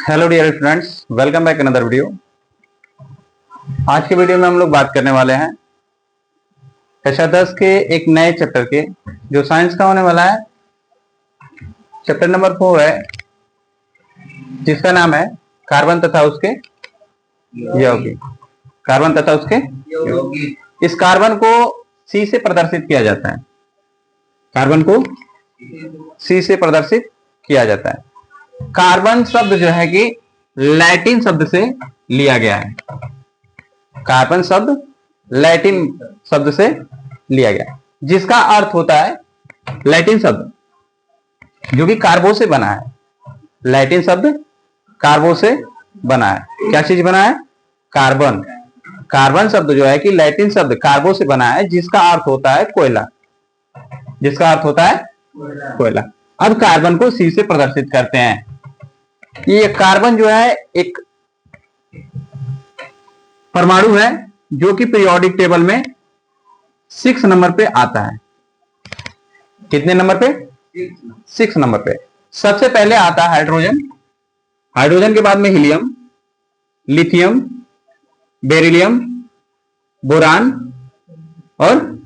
Hello dear students, welcome back another video. आज के video में हम लोग बात करने वाले हैं कक्षा 10 के एक नए चैप्टर के, जो साइंस का होने वाला है। चैप्टर नंबर 4 है, जिसका नाम है कार्बन तथा उसके यौगिक। कार्बन तथा उसके यौगिक। इस कार्बन को सी से प्रदर्शित किया जाता है। कार्बन को सी से प्रदर्शित किया जाता है। कार्बन शब्द जो है कि लैटिन शब्द से लिया गया है। कार्बन शब्द लैटिन शब्द से लिया गया है, जिसका अर्थ होता है, लैटिन शब्द जो कि कार्बो से बना है। लैटिन शब्द कार्बो से बना है। क्या चीज बना है? कार्बन। कार्बन शब्द जो है कि लैटिन शब्द कार्बो से बना है, जिसका अर्थ होता है कोयला। जिसका अर्थ होता है कोयला। अब कार्बन को सी से प्रदर्शित करते हैं। ये कार्बन जो है एक परमाणु है जो कि पीरियोडिक टेबल में 6 नंबर पे आता है। कितने नंबर पे? 6 नंबर पे। सबसे पहले आता है हाइड्रोजन। हाइड्रोजन के बाद में हीलियम, लिथियम, बेरिलियम, बोरान और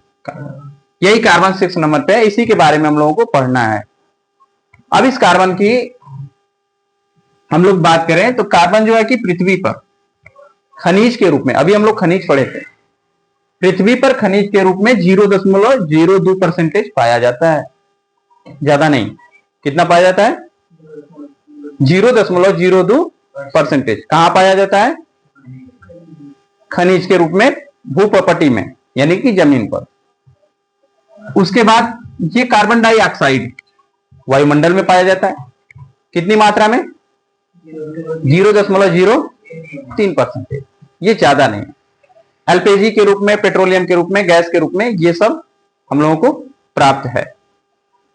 यही कार्बन 6 नंबर पे है। इसी के बारे में हम लोगों को पढ़ना है। अब इस कार्बन की हम लोग बात करें तो कार्बन जो है कि पृथ्वी पर खनिज के रूप में, अभी हम लोग खनिज पढ़े थे, पृथ्वी पर खनिज के रूप में 0.02% पाया जाता है। ज्यादा नहीं। कितना पाया जाता है? 0.02%। कहां पाया जाता है? खनिज के रूप में भूप्रपटी में, यानी कि जमीन पर। उसके बाद ये कार्बन डाइऑक्साइड वायुमंडल में पाया जाता है। कितनी मात्रा में? 0.03%। ये ज्यादा नहीं है। एलपीजी के रूप में, पेट्रोलियम के रूप में, गैस के रूप में ये सब हम लोगों को प्राप्त है।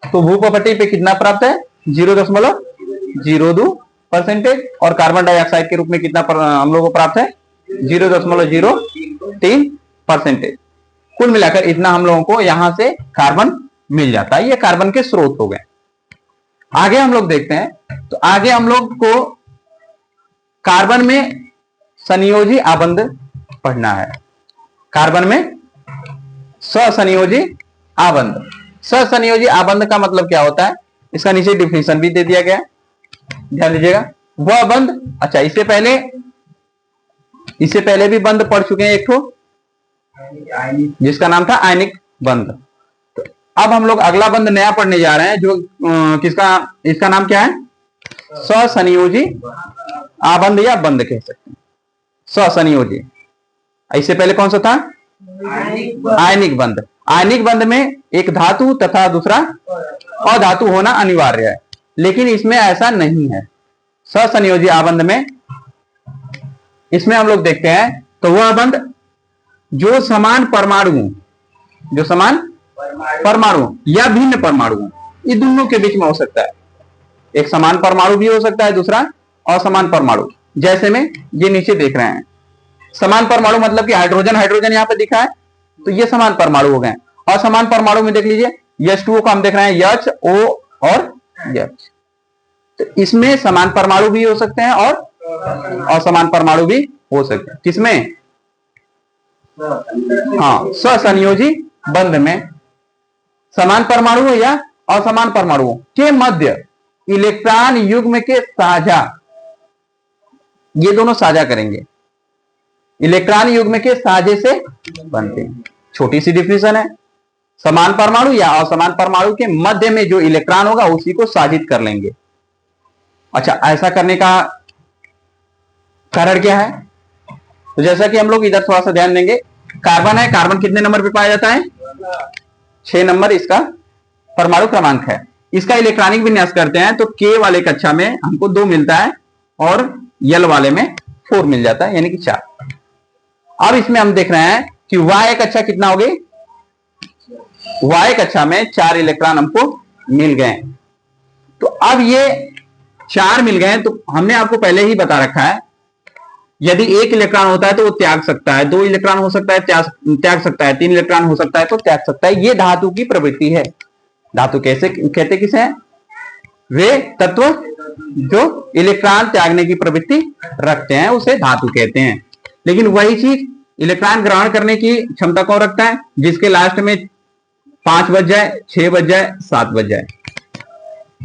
तो भूप्रपटी पे कितना प्राप्त है? 0.02%। और कार्बन डाइऑक्साइड के रूप में कितना हम लोगों को प्राप्त है? 0.03%। कुल मिलाकर इतना हम लोगों को यहां से कार्बन मिल जाता है। ये कार्बन के स्रोत हो गए। आगे हम लोग देखते हैं, तो आगे हम लोग को कार्बन में संयोजी आबंध पढ़ना है। कार्बन में ससंयोजी आबंध। ससंयोजी आबंध का मतलब क्या होता है? इसका नीचे डिफिनेशन भी दे दिया गया है, ध्यान दीजिएगा। वह बंध, अच्छा इससे पहले भी बंध पढ़ चुके हैं एक ठो, जिसका नाम था आयनिक बंध। तो अब हम लोग अगला बंध नया पढ़ने जा रहे हैं, जो इसका नाम क्या है? ससंयोजी आबंध या बंध कह सकते हैं। ससंयोजी। इससे पहले कौन सा था? आयनिक बंध। आयनिक बंध में एक धातु तथा दूसरा अधातु होना अनिवार्य है, लेकिन इसमें ऐसा नहीं है। ससंयोजी आबंध में इसमें हम लोग देखते हैं, तो वह बंध जो समान परमाणु या भिन्न परमाणु, ये दोनों के बीच में हो सकता है। एक समान परमाणु भी हो सकता है, दूसरा असमान परमाणु। जैसे में ये नीचे देख रहे हैं, समान परमाणु मतलब कि हाइड्रोजन यहां पे दिखा है, तो ये समान परमाणु हो गए। असमान परमाणु में देख लीजिए, H2O को हम देख रहे हैं, H, O और H। तो इसमें समान परमाणु भी हो सकते हैं और असमान परमाणु भी हो सकते हैं। किसमें? हाँ, ससंयोजी बंध में समान परमाणु या असमान परमाणुओं के मध्य इलेक्ट्रॉन युग्म के साझा, ये दोनों साझा करेंगे, इलेक्ट्रॉन युग्म के साझे से बनते हैं। छोटी सी डिफिनेशन है। समान परमाणु या असमान परमाणु के मध्य में जो इलेक्ट्रॉन होगा उसी को साझित कर लेंगे। अच्छा, ऐसा करने का कारण क्या है? तो जैसा कि हम लोग इधर थोड़ा सा ध्यान देंगे, कार्बन है, कार्बन कितने नंबर पे पाया जाता है? 6 नंबर इसका परमाणु क्रमांक है। इसका इलेक्ट्रॉनिक विन्यास करते हैं तो K वाले कक्षा में हमको 2 मिलता है और L वाले में 4 मिल जाता है, यानी कि 4। अब इसमें हम देख रहे हैं कि Y कक्षा कितना हो गई? Y कक्षा में 4 इलेक्ट्रॉन हमको मिल गए। तो अब ये 4 मिल गए, तो हमने आपको पहले ही बता रखा है, यदि 1 इलेक्ट्रॉन होता है तो वो त्याग सकता है, 2 इलेक्ट्रॉन हो सकता है त्याग सकता है, 3 इलेक्ट्रॉन हो सकता है तो त्याग सकता है। ये धातु की प्रवृत्ति है। धातु कैसे कहते किसे हैं? वे तत्व जो इलेक्ट्रॉन त्यागने की प्रवृत्ति रखते हैं, उसे धातु कहते हैं। लेकिन वही चीज इलेक्ट्रॉन ग्रहण करने की क्षमता कौन रखता है? जिसके लास्ट में 5 बच जाए, 6 बच जाए, 7 बच जाए,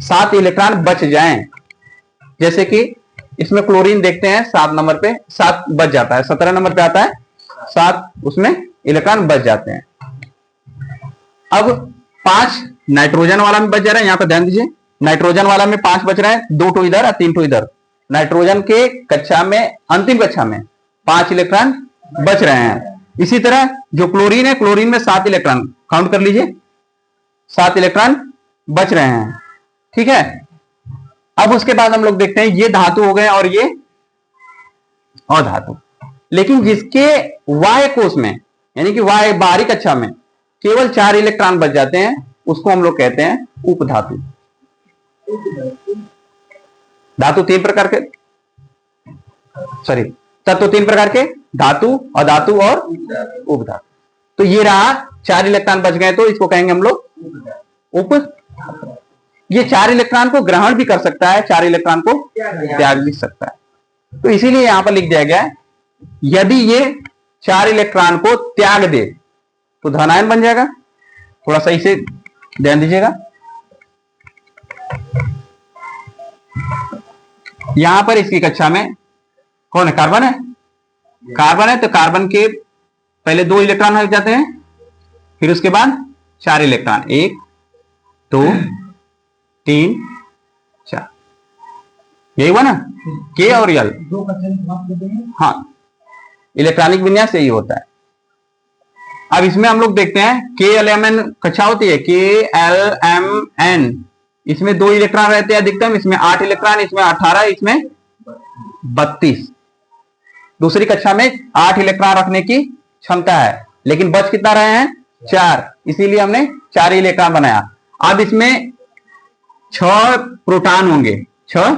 7 इलेक्ट्रॉन बच जाएं। जैसे कि इसमें क्लोरीन देखते हैं 7 नंबर पे 7 बच जाता है, 17 नंबर पे आता है 7, उसमें इलेक्ट्रॉन बच जाते हैं। अब 5 नाइट्रोजन वाला में बच जा रहा है, यहां पर ध्यान दीजिए, नाइट्रोजन वाला में 5 बच रहे हैं, 2 तो इधर और 3 तो इधर। नाइट्रोजन के कक्षा में, अंतिम कक्षा में 5 इलेक्ट्रॉन बच रहे हैं। इसी तरह जो क्लोरीन है, क्लोरीन में 7 इलेक्ट्रॉन, काउंट कर लीजिए, 7 इलेक्ट्रॉन बच रहे हैं। ठीक है, अब उसके बाद हम लोग देखते हैं ये धातु हो गए और ये अधातु। लेकिन जिसके वाय कोष में, यानी कि वाय बाहरी कक्षा में केवल 4 इलेक्ट्रॉन बच जाते हैं, उसको हम लोग कहते हैं उपधातु। धातु 3 प्रकार के, सॉरी तत्व 3 प्रकार के, धातु, अधातु और उपधातु। तो ये रहा 4 इलेक्ट्रॉन बच गए, तो इसको कहेंगे हम लोग उपधातु। ये 4 इलेक्ट्रॉन को ग्रहण भी कर सकता है, 4 इलेक्ट्रॉन को त्याग भी सकता है। तो इसीलिए यहां पर लिख दिया गया है, यदि ये 4 इलेक्ट्रॉन को त्याग दे तो धनायन बन जाएगा। थोड़ा सही से ध्यान दीजिएगा, यहां पर इसकी कक्षा में कौन है? कार्बन है। कार्बन है तो कार्बन के पहले 2 इलेक्ट्रॉन हट जाते हैं, फिर उसके बाद 4 इलेक्ट्रॉन, 1 2 3 4, यही हुआ ना, के और यल। हाँ, इलेक्ट्रॉनिक विन्यास यही होता है। अब इसमें हम लोग देखते हैं के एल एम एन कक्षा होती है, के एल एम एन, इसमें 2 इलेक्ट्रॉन रहते हैं अधिकतम, इसमें 8 इलेक्ट्रॉन, इसमें 18, इसमें 32। दूसरी कक्षा में 8 इलेक्ट्रॉन रखने की क्षमता है, लेकिन बच कितना रहे हैं? 4, इसीलिए हमने 4 इलेक्ट्रॉन बनाया। अब इसमें 6 प्रोटॉन होंगे, 6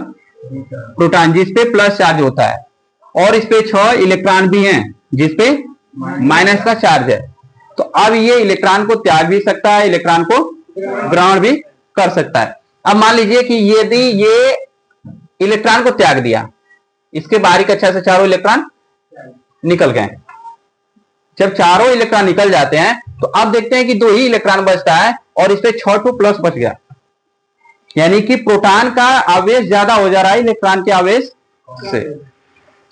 प्रोटॉन जिसपे प्लस चार्ज होता है, और इस पे 6 इलेक्ट्रॉन भी हैं जिसपे माइनस का चार्ज है। तो अब ये इलेक्ट्रॉन को त्याग भी सकता है, इलेक्ट्रॉन को ग्रहण भी कर सकता है। अब मान लीजिए कि यदि ये इलेक्ट्रॉन को त्याग दिया, इसके बाहरी कक्षा से चारों इलेक्ट्रॉन निकल गए। जब चारों इलेक्ट्रॉन निकल जाते हैं तो अब देखते हैं कि 2 ही इलेक्ट्रॉन बचता है और इस पे 6 प्लस बच गया, यानी कि प्रोटॉन का आवेश ज्यादा हो जा रहा है इलेक्ट्रॉन के आवेश से।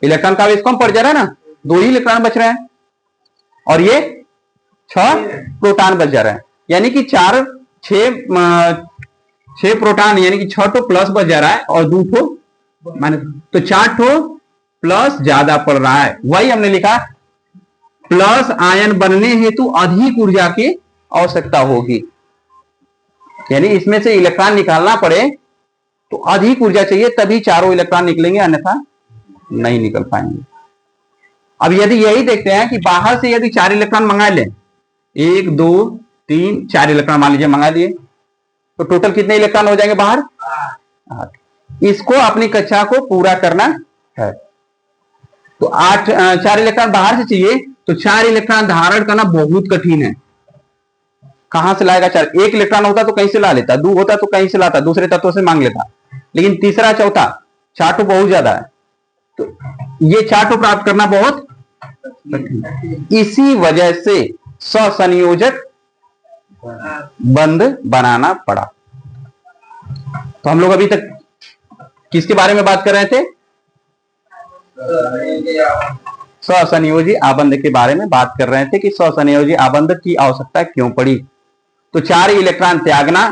इलेक्ट्रॉन का आवेश कम पड़ जा रहा है ना, 2 ही इलेक्ट्रॉन बच रहे हैं और ये 6 प्रोटॉन बच जा रहे हैं, यानी कि 6 प्रोटॉन, यानी कि 6 प्लस बच जा रहा है और 2 माइनस, तो 4 प्लस ज्यादा पड़ रहा है। वही हमने लिखा, प्लस आयन बनने हेतु अधिक ऊर्जा की आवश्यकता होगी, यानी इसमें से इलेक्ट्रॉन निकालना पड़े तो अधिक ऊर्जा चाहिए, तभी चारों इलेक्ट्रॉन निकलेंगे, अन्यथा नहीं निकल पाएंगे। अब यदि यही देखते हैं कि बाहर से यदि 4 इलेक्ट्रॉन मंगा लें, 1 2 3 4 इलेक्ट्रॉन मान लीजिए मंगा दिए, तो टोटल कितने इलेक्ट्रॉन हो जाएंगे बाहर? 8। इसको अपनी कक्षा को पूरा करना है, तो 4 इलेक्ट्रॉन बाहर से चाहिए, तो 4 इलेक्ट्रॉन धारण करना बहुत कठिन है। कहां से लाएगा 4? 1 इलेक्ट्रॉन होता तो कहीं से ला लेता, 2 होता तो कहीं से लाता, दूसरे तत्वों से मांग लेता, लेकिन तीसरा चौथा 4 बहुत ज्यादा है, तो ये 4 प्राप्त करना बहुत कठिन है। इसी वजह से ससंयोजक बंध बनाना पड़ा। तो हम लोग अभी तक किसके बारे में बात कर रहे थे? ससंयोजी आबंध के बारे में बात कर रहे थे कि ससंयोजी आबंध की आवश्यकता क्यों पड़ी। तो 4 इलेक्ट्रॉन त्यागना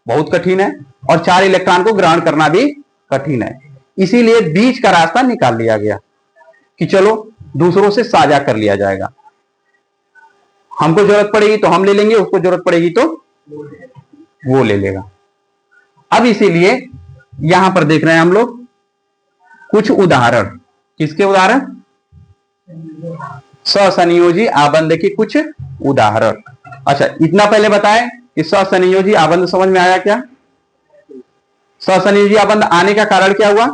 बहुत कठिन है और 4 इलेक्ट्रॉन को ग्रहण करना भी कठिन है, इसीलिए बीच का रास्ता निकाल लिया गया कि चलो दूसरों से साझा कर लिया जाएगा। हमको जरूरत पड़ेगी तो हम ले लेंगे, उसको जरूरत पड़ेगी तो वो ले लेगा। अब इसीलिए यहां पर देख रहे हैं हम लोग कुछ उदाहरण। किसके उदाहरण? ससंयोजी आबंध के कुछ उदाहरण। अच्छा, इतना पहले बताएं कि ससंयोजी आबंध समझ में आया क्या? ससंयोजी आबंध आने का कारण क्या हुआ?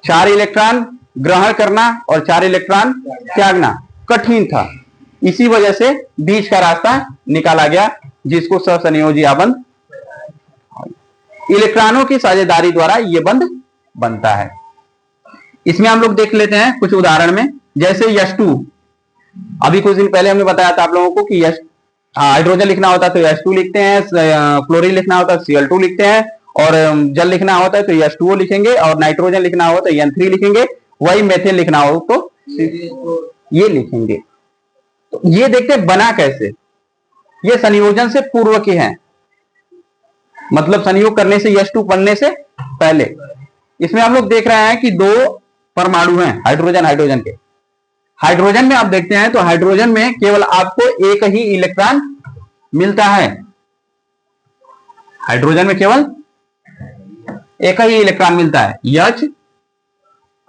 4 इलेक्ट्रॉन ग्रहण करना और 4 इलेक्ट्रॉन त्यागना कठिन था, इसी वजह से बीच का रास्ता निकाला गया, जिसको ससंयोजी आबंध, इलेक्ट्रॉनों की साझेदारी द्वारा यह बंध बनता है। इसमें हम लोग देख लेते हैं कुछ उदाहरण में, जैसे H2। अभी कुछ दिन पहले हमने बताया था आप लोगों को कि हाइड्रोजन लिखना होता है तो H2 लिखते हैं, क्लोरीन लिखना होता है Cl2 लिखते हैं, और जल लिखना होता है तो H2O लिखेंगे, और नाइट्रोजन लिखना हो तो N3 लिखेंगे, वही मेथेन लिखना हो तो ये लिखेंगे। तो ये देखते हैं बना कैसे। ये संयोजन से पूर्व के हैं, मतलब संयोग करने से H2 बनने से पहले। इसमें हम लोग देख रहे हैं कि दो परमाणु हैं हाइड्रोजन हाइड्रोजन के। हाइड्रोजन में आप देखते हैं तो हाइड्रोजन में केवल आपको एक ही इलेक्ट्रॉन मिलता है। हाइड्रोजन में केवल एक ही इलेक्ट्रॉन मिलता है, H,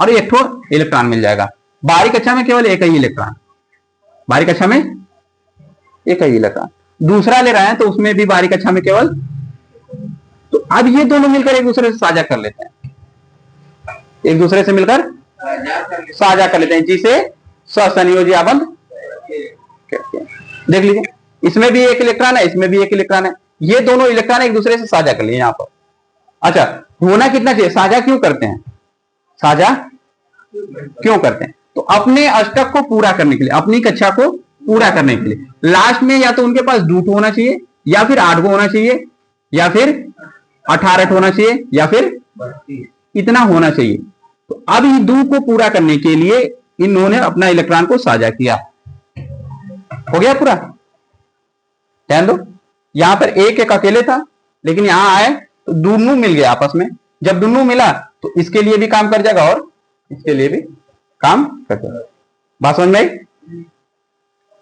और एक ठो इलेक्ट्रॉन मिल जाएगा। बाहरी कक्षा में केवल एक ही इलेक्ट्रॉन, बाहरी कक्षा में एक ही इलेक्ट्रॉन। दूसरा ले रहे हैं तो उसमें भी बाहरी कक्षा में केवल। तो अब ये दोनों मिलकर एक दूसरे से साझा कर लेते हैं, एक दूसरे से मिलकर साझा कर लेते हैं, जिसे सहसंयोजी आबंध कहते हैं। देख लीजिए, इसमें भी एक इलेक्ट्रॉन है, इसमें भी एक इलेक्ट्रॉन है, ये दोनों इलेक्ट्रॉन एक दूसरे से साझा कर लिए यहां पर। अच्छा, होना कितना चाहिए? साझा क्यों करते हैं? साझा क्यों करते हैं? तो अपने अष्टक को पूरा करने के लिए, अपनी कक्षा को पूरा करने के लिए। लास्ट में या तो उनके पास 2 होना चाहिए, या फिर 8 होना चाहिए, या फिर 18 होना चाहिए, या फिर इतना होना चाहिए। तो अब इन 2 को पूरा करने के लिए इन्होंने अपना इलेक्ट्रॉन को साझा किया। हो गया पूरा? ध्यान दो, यहां पर एक एक अकेले था, लेकिन यहां आए तो दोनों मिल गया आपस में। जब दोनों मिला तो इसके लिए भी काम कर जाएगा और इसके लिए भी काम कर जाएगा। बात समझ में आई?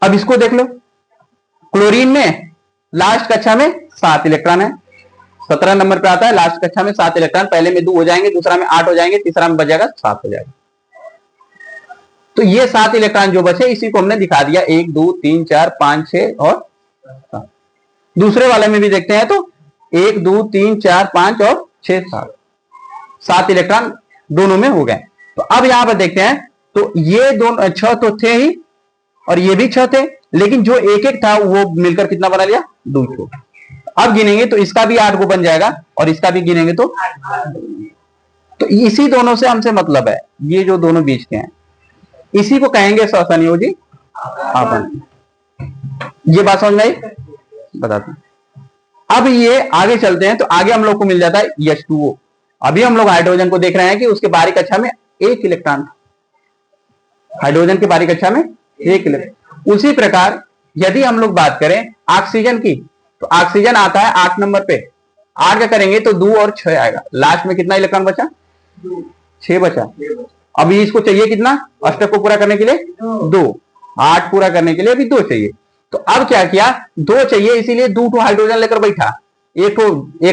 अब इसको देख लो, क्लोरीन में लास्ट कक्षा में 7 इलेक्ट्रॉन है, 17 नंबर पे आता है। लास्ट कक्षा में 7 इलेक्ट्रॉन, पहले में 2 हो जाएंगे, दूसरा में 8 हो जाएंगे, तीसरा में बचेगा 7 हो जाएगा। तो ये 7 इलेक्ट्रॉन जो बचे इसी को हमने दिखा दिया, 1 2 3 4 5 6 और 7। दूसरे वाले में भी देखते हैं तो 1 2 3 4 5 और 6 7 इलेक्ट्रॉन दोनों में हो गए। तो अब यहां पर देखते हैं तो ये दोनों 6 तो थे ही, और ये भी 6 थे, लेकिन जो एक एक था वो मिलकर कितना बना लिया? 2। अब गिनेंगे तो इसका भी 8 को बन जाएगा, और इसका भी गिनेंगे तो इसी दोनों से हमसे मतलब है, ये जो दोनों बीच के हैं इसी को कहेंगे सहसंयोजी आबंध। ये बात समझ में आई? बताते हैं। अब ये आगे चलते हैं तो आगे हम लोग को मिल जाता है H2O। अभी हम लोग हाइड्रोजन को देख रहे हैं कि उसके बाहरी कक्षा में 1 इलेक्ट्रॉन, हाइड्रोजन के बाहरी कक्षा में 1 इलेक्ट्रॉन। उसी प्रकार यदि हम लोग बात करें ऑक्सीजन की, तो ऑक्सीजन आता है 8 नंबर पे। 8 का करेंगे तो 2 और 6 आएगा, लास्ट में कितना इलेक्ट्रॉन बचा? 6 बचा। अभी इसको चाहिए कितना अष्टक को पूरा करने के लिए? 2। 8 पूरा करने के लिए अभी 2 चाहिए। तो अब क्या किया? 2 चाहिए, इसीलिए 2 हाइड्रोजन लेकर बैठा, एक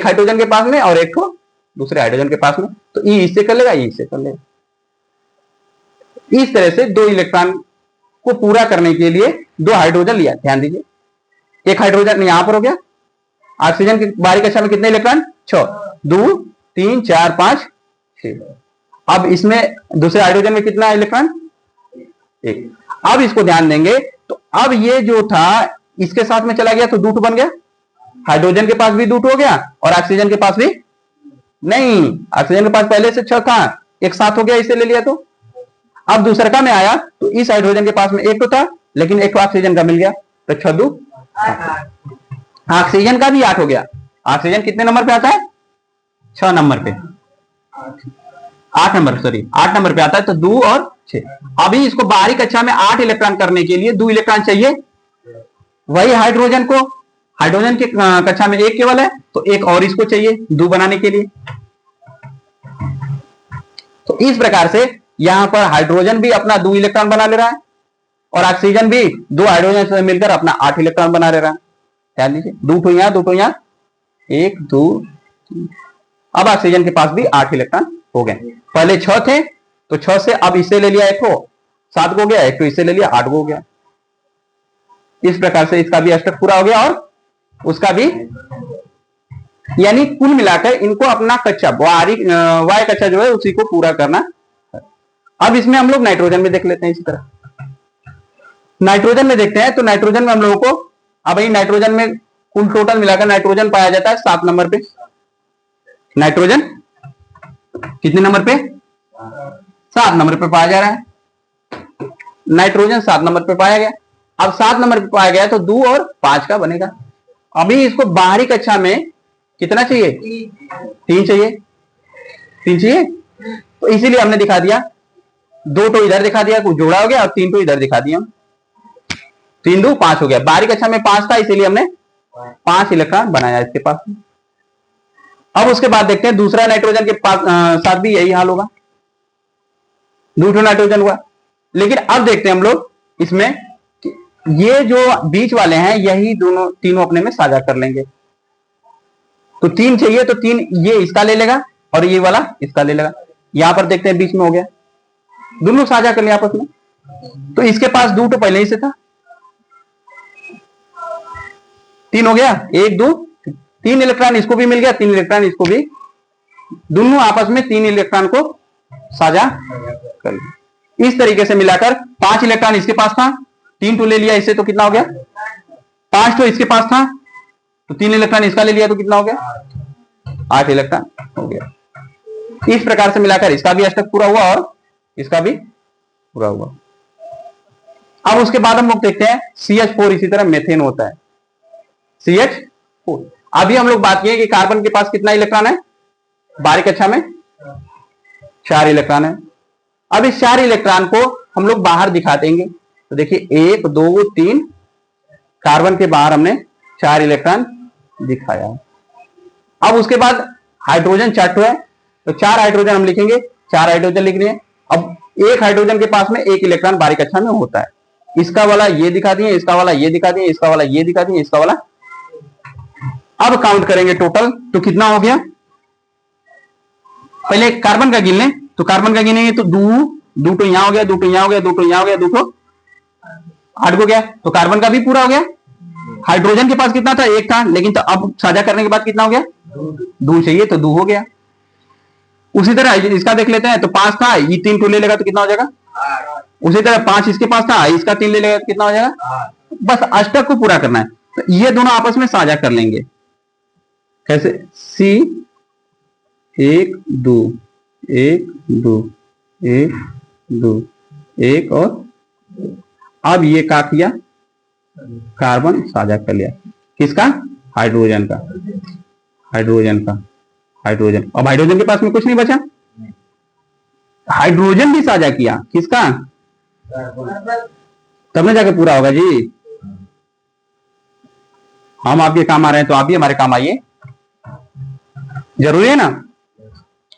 हाइड्रोजन के पास में और एक दूसरे हाइड्रोजन के पास में। तो ई इससे कर लेगा, ई इससे कर लेगा। इस तरह से 2 इलेक्ट्रॉन को पूरा करने के लिए 2 हाइड्रोजन लिया। ध्यान दीजिए, एक हाइड्रोजन यहां पर हो गया। ऑक्सीजन की बाहरी कक्षा में कितने इलेक्ट्रॉन? 6। 2 3 4 5 6। अब इसमें दूसरे हाइड्रोजन में कितना इलेक्ट्रॉन? 1। अब इसको ध्यान देंगे तो अब ये जो था इसके साथ में चला गया तो 2 बन गया। हाइड्रोजन के पास भी 2 हो गया और ऑक्सीजन के पास भी नहीं, ऑक्सीजन के पास पहले से 6 था, एक साथ हो गया, इसे ले लिया। तो अब दूसरा में आया तो इस हाइड्रोजन के पास में 1 तो था, लेकिन 1 ऑक्सीजन का मिल गया, तो 6 2 8। ऑक्सीजन का भी 8 हो गया। ऑक्सीजन कितने नंबर पे आता है? 6 नंबर पे, 8 नंबर पे आता है। तो 2 और 6। अभी इसको बाहरी कक्षा में 8 इलेक्ट्रॉन करने के लिए 2 इलेक्ट्रॉन चाहिए। वही हाइड्रोजन को, हाइड्रोजन की कक्षा में 1 केवल है, तो 1 और इसको चाहिए 2 बनाने के लिए। तो इस प्रकार से यहां पर हाइड्रोजन भी अपना 2 इलेक्ट्रॉन बना ले रहा है, और ऑक्सीजन भी 2 हाइड्रोजन से मिलकर अपना 8 इलेक्ट्रॉन बना ले रहा है। ध्यान दीजिए, 2 यहां 2 यहां, 1 2 3। अब ऑक्सीजन के पास भी 8 इलेक्ट्रॉन हो गए। पहले 6 थे तो 6 से अब इससे ले लिया 1 को, 7 को हो गया, 1 तो इससे ले लिया 8 को हो गया। इस प्रकार से इसका भी अष्टक पूरा हो गया और उसका भी, यानी कुल मिलाकर इनको अपना कक्षा वाय कक्षा जो है उसी को पूरा करना है। अब इसमें हम लोग नाइट्रोजन में देख लेते हैं। इसी तरह नाइट्रोजन में देखते हैं तो नाइट्रोजन में हम लोगों को, अब नाइट्रोजन में कुल टोटल मिलाकर नाइट्रोजन पाया जाता है 7 नंबर पे। नाइट्रोजन कितने नंबर पे? 7 नंबर पे पाया जा रहा है। नाइट्रोजन 7 नंबर पे पाया गया। अब 7 नंबर पे पाया गया तो 2 और 5 का बनेगा। अभी इसको बाहरी कक्षा में कितना चाहिए? 3 चाहिए। 3 चाहिए, तो इसीलिए हमने दिखा दिया, 2 तो इधर दिखा दिया, कुछ जोड़ा हो गया, और 3 तो इधर दिखा दिया। 3 2 5 हो गया। बाहरी कक्षा में 5 था, इसीलिए हमने 5 इलेक्ट्रॉन बनाया इसके पास। अब उसके बाद देखते हैं दूसरा नाइट्रोजन के पास साथ भी यही हाल होगा, 2 नाइट्रोजन हुआ। लेकिन अब देखते हैं हम लोग इसमें ये जो बीच वाले हैं यही दोनों तीनों अपने में साझा कर लेंगे। तो 3 चाहिए तो 3 ये इसका ले लेगा और ये वाला इसका ले लेगा। यहां पर देखते हैं बीच में हो गया, दोनों साझा कर लिया आपस में। तो इसके पास 2 तो पहले ही से था, 3 हो गया, 1 2 3 इलेक्ट्रॉन इसको भी मिल गया, 3 इलेक्ट्रॉन इसको भी, दोनों आपस में 3 इलेक्ट्रॉन को साझा कर लिया। इस तरीके से मिलाकर 5 इलेक्ट्रॉन इसके पास था, 3 तो ले लिया इससे, तो कितना हो गया? 5 तो इसके पास था, तो 3 इलेक्ट्रॉन इसका ले लिया, तो कितना हो गया? 8 इलेक्ट्रॉन हो गया। इस प्रकार से मिलाकर इसका भी अष्टक पूरा हुआ और इसका भी पूरा हुआ। अब उसके बाद हम लोग देखते हैं CH4, इसी तरह मेथेन होता है CH4। अभी हम लोग बात किए कि कार्बन के पास कितना इलेक्ट्रॉन है? बाहरी कक्षा में 4 इलेक्ट्रॉन है। अब इस 4 इलेक्ट्रॉन को हम लोग बाहर दिखा देंगे। तो देखिए 1 2 3, कार्बन के बाहर हमने 4 इलेक्ट्रॉन दिखाया। अब उसके बाद हाइड्रोजन 4 है, तो 4 हाइड्रोजन हम लिखेंगे, 4 हाइड्रोजन लिख रहे हैं। अब एक हाइड्रोजन के पास में 1 इलेक्ट्रॉन बाहरी कक्षा में होता है। इसका वाला ये दिखा दिए, इसका वाला ये दिखा दिए, इसका वाला ये दिखा दिए, इसका वाला। अब काउंट करेंगे टोटल, तो कितना हो गया? पहले कार्बन का गिन लें, तो कार्बन का गिनेंगे तो 2 तो यहां हो गया, 2 तो यहां हो गया, 2 तो यहां हो गया, 2 तो 8 हो गया, तो कार्बन का भी पूरा हो गया। हाइड्रोजन के पास कितना था? 1 था, लेकिन तो अब साझा करने के बाद कितना हो गया? 2 चाहिए, तो 2 हो गया। उसी तरह इसका देख लेते हैं, तो 5 था, ये 3 तो ले लेगा, तो कितना हो जाएगा? उसी तरह 5 इसके पास था, इसका 3 ले लेगा, तो कितना हो जाएगा? बस अष्टक को पूरा करना है, तो ये दोनों आपस में साझा कर लेंगे। कैसे? C 1 2 1 2 1 2 1 और अब ये का किया? कार्बन साझा कर लिया। किसका? हाइड्रोजन का। हाइड्रोजन का, हाइड्रोजन। अब हाइड्रोजन के पास में कुछ नहीं बचा, हाइड्रोजन भी साझा किया। किसका? तब ना जाके पूरा होगा जी। हम आपके काम आ रहे हैं तो आप भी हमारे काम आइए, जरूरी है ना।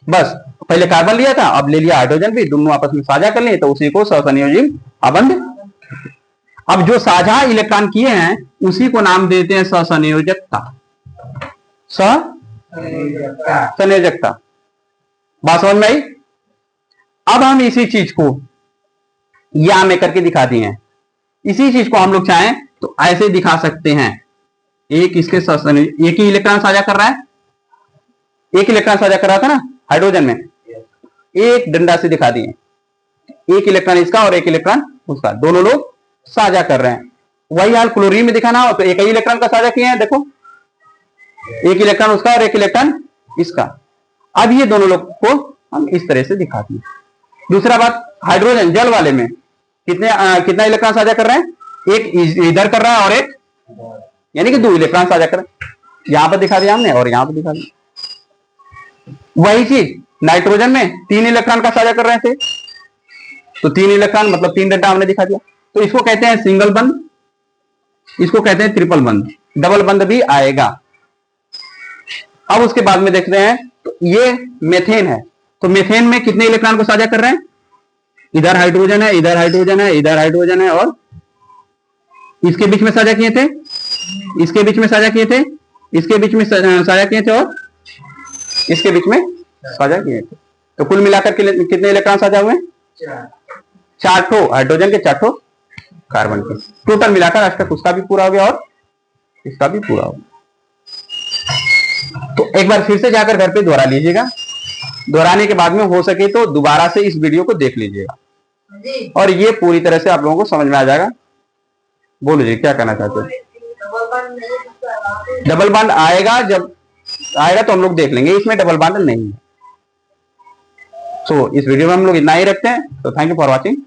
बस पहले कार्बन लिया था, अब ले लिया हाइड्रोजन भी, दोनों आपस में साझा कर लिए, तो उसी को सहसंयोजी अबंध। अब जो साझा इलेक्ट्रॉन किए हैं उसी को नाम देते हैं सहसंयोजकता। संयोजकता। बात समझ में आई? अब हम इसी चीज को या में करके दिखा दिए हैं। इसी चीज को हम लोग चाहें तो ऐसे दिखा सकते हैं। एक इसके एक ही इलेक्ट्रॉन साझा कर रहा है, एक इलेक्ट्रॉन साझा कर रहा था ना हाइड्रोजन में, एक डंडा से दिखा दिए, एक इलेक्ट्रॉन इसका और एक इलेक्ट्रॉन उसका, दोनों लोग साझा कर रहे हैं। वही हाल क्लोरीन में दिखाना हो तो एक ही इलेक्ट्रॉन का साझा किए हैं, देखो एक इलेक्ट्रॉन उसका और एक इलेक्ट्रॉन इसका। अब ये दोनों लोग को हम इस तरह से दिखाते हैं। दूसरा बात, हाइड्रोजन जल वाले में कितना इलेक्ट्रॉन साझा कर रहे हैं? एक इधर कर रहा है और एक, यानी कि 2 इलेक्ट्रॉन साझा कर रहे हैं। यहां पर दिखा दिया हमने और यहां पर दिखा दिया। वही चीज नाइट्रोजन में 3 इलेक्ट्रॉन का साझा कर रहे थे, तो 3 इलेक्ट्रॉन मतलब 3 डंडा हमने दिखा दिया। तो इसको कहते हैं सिंगल बंद, इसको कहते हैं ट्रिपल बंद, डबल बंद भी आएगा। अब उसके बाद में देखते हैं, तो ये मेथेन है, तो मेथेन में कितने इलेक्ट्रॉन को साझा कर रहे हैं? इधर हाइड्रोजन है, इधर हाइड्रोजन है, इधर हाइड्रोजन है, और इसके बीच में साझा किए थे, इसके बीच में साझा किए थे, इसके बीच में साझा किए थे, और इसके बीच में साझा किए थे। तो कुल मिलाकर के कितने इलेक्ट्रॉन साझा हुए? 4 ठो हाइड्रोजन के, 4 ठो कार्बन के। टोटल मिलाकर अष्टक उसका भी पूरा हो गया और इसका भी पूरा हो गया। तो एक बार फिर से जाकर घर पे दोहरा लीजिएगा, दोहराने के बाद में हो सके तो दोबारा से इस वीडियो को देख लीजिएगा और ये पूरी तरह से आप लोगों को समझ में आ जाएगा। बोलिए क्या कहना चाहते हैं? डबल बॉन्ड आएगा, जब आएगा तो हम लोग देख लेंगे, इसमें डबल बॉन्ड नहीं है। सो इस वीडियो में हम लोग इतना ही रखते हैं। तो थैंक यू फॉर वॉचिंग।